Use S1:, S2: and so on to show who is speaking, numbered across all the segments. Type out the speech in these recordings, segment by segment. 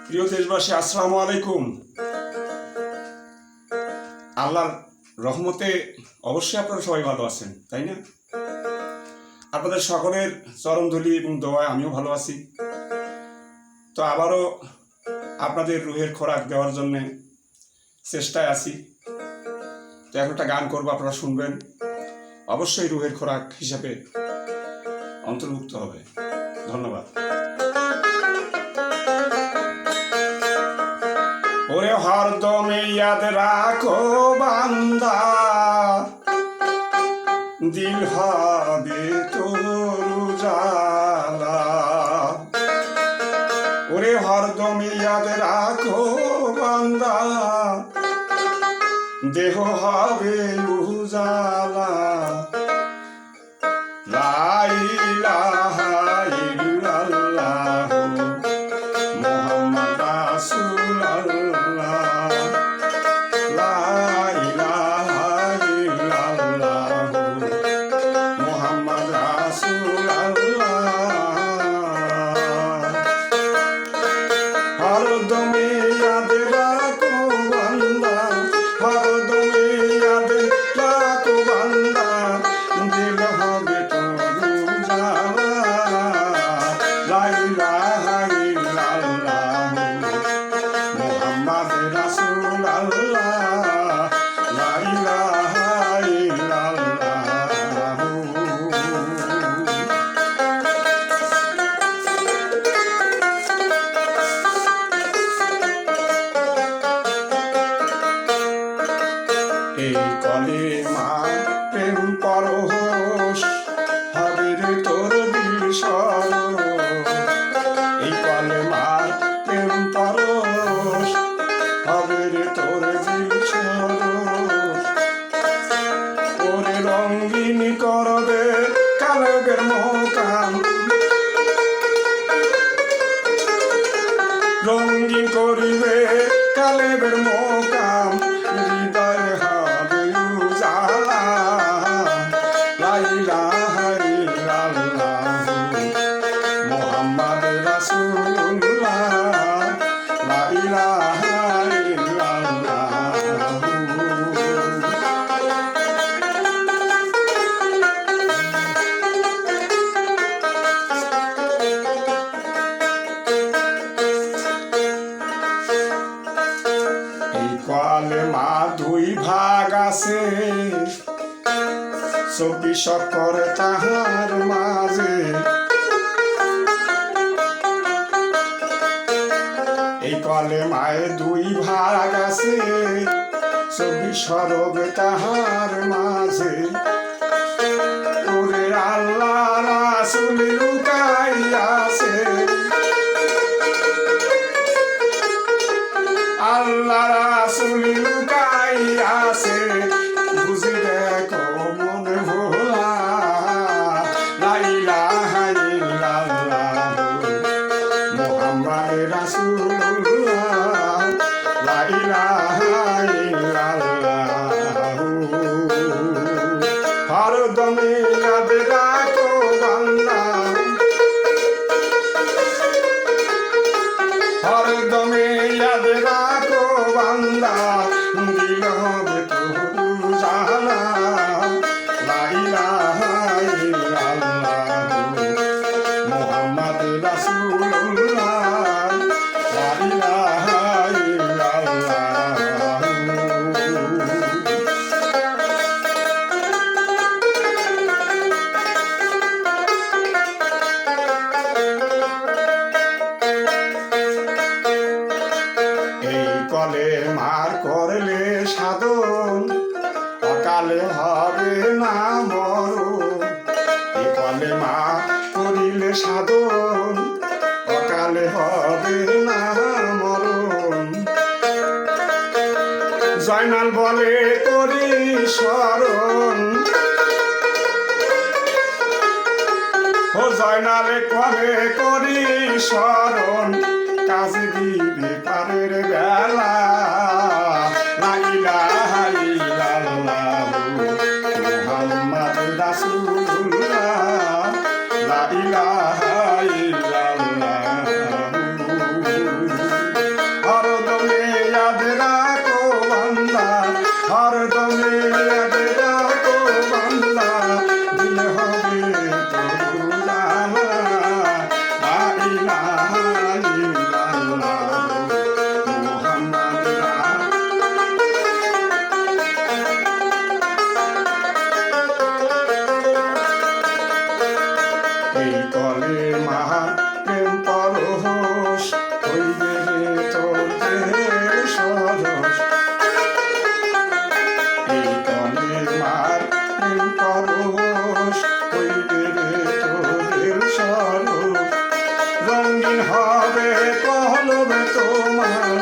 S1: প্রিয় দেশবাসী, আসসালামু আলাইকুম। আল্লাহর রহমতে অবশ্যই আপনারা সবাই ভালো আছেন, তাই না? আপনাদের সকলের চরণধুলি এবং দোয়ায় আমিও ভালো আছি। তো আবারও আপনাদের রুহের খোরাক দেওয়ার জন্যে চেষ্টায় আছি। তো এখন একটা গান করবো, আপনারা শুনবেন। অবশ্যই রুহের খোরাক হিসাবে অন্তর্ভুক্ত হবে। ধন্যবাদ। ওরে হরদমে ইয়াদ রাখো বান্দা, দিল হবে তোর উজালা। ওরে হরদমে ইয়াদ রাখো বান্দা, দেহ হবে উজালা। লা ইলাহা ইল্লাল্লাহ মুহাম্মাদ রাসূলুল্লাহ। লা ইলাহা ইল্লাল্লাহ মুহাম্মাদ রাসূলুল্লাহ। হরদমে ইয়াদ রাখো বান্দা, হরদমে ইয়াদ রাখো বান্দা, দিল হবে তোর উজালা। লা ইলাহা ইল্লাল্লাহ মুহাম্মাদ রাসূলুল্লাহ। লা ইলাহা ইল্লাল্লাহ। এই কলেমা প্রেম পরশ হবে রে তোর দিল সরস। এই কলেমা প্রেম পরশ হবে রে তোর দিল সরস। ওরে রঙিন করবে কালবের মোকাম, রঙিন করিবে কালেবের মোকাম, হৃদয় হবে উজালা। লা ইলাহা ইল্লাল্লাহ মুহাম্মাদ রাসূলুল্লাহ। লা ইলাহা ইল্লাল্লাহ। এই কলেমা দুই ভাগ আছে, 24 অক্ষর তাহার মাঝে। এই কলেমায় দুই ভাগ আছে, 24 হরফ তাহার মাঝে। ওরে আল্লাহ রাসূল লুকাইয়াছে, আল্লাহ রাসূল লুকাইয়াছে, বুঝি দেখো মন ভোলা। লা ইলাহা ইল্লাল্লাহ মুহাম্মাদ রাসূলুল্লাহ। লা ইলাহা ইল্লাল্লাহ। হরদমে ইয়াদ রাখো বান্দা, হরদমে ইয়াদ রাখো বান্দা, দিল হবে তোর উজালা। লা ইলাহা ইল্লাল্লাহ মুহাম্মাদ রাসূলুল্লাহ। লা ইলাহা ইল্লাল্লাহ। এই কলেমার করলে সাধন, অকালে হবে না মরণ। এই কলেমা করিলে সাধন, অকালে হবে না মরণ। জয়নাল বলে করি স্মরণ, ও জয়নালে করে করি স্মরণ, কাজে দিবে পারের বেলা। লা ইলাহা ইল্লাল্লাহ মুহাম্মাদ রাসূলুল্লাহ। লা ইলাহা ইল্লাল্লাহ। কলবে তোমার,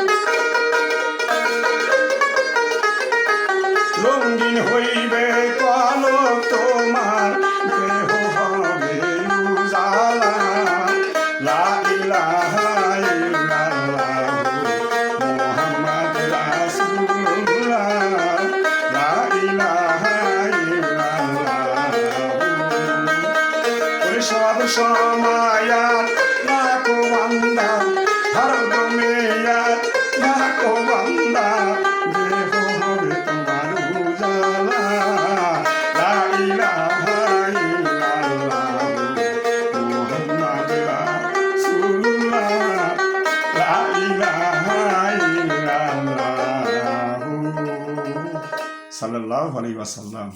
S1: রঙিন হইবে কলব তোমার, দেহ হবে উজালা। লা ইলাহা ইল্লাল্লাহ মুহাম্মদ রাসূলুল্লাহ, লা ইলাহা ইল্লাল্লাহ। ওই সব সময়ত লাখো বান্দা, হরদমে লাখো বান্দা, দেহ হবে তোমার উজালা। লা ইলাহা ইল্লাল্লাহ মুহাম্মদ রাসূলুল্লাহ, লা ইলাহা ইল্লাল্লাহ সাল্লাল্লাহু আলাইহি ওয়াসাল্লাম।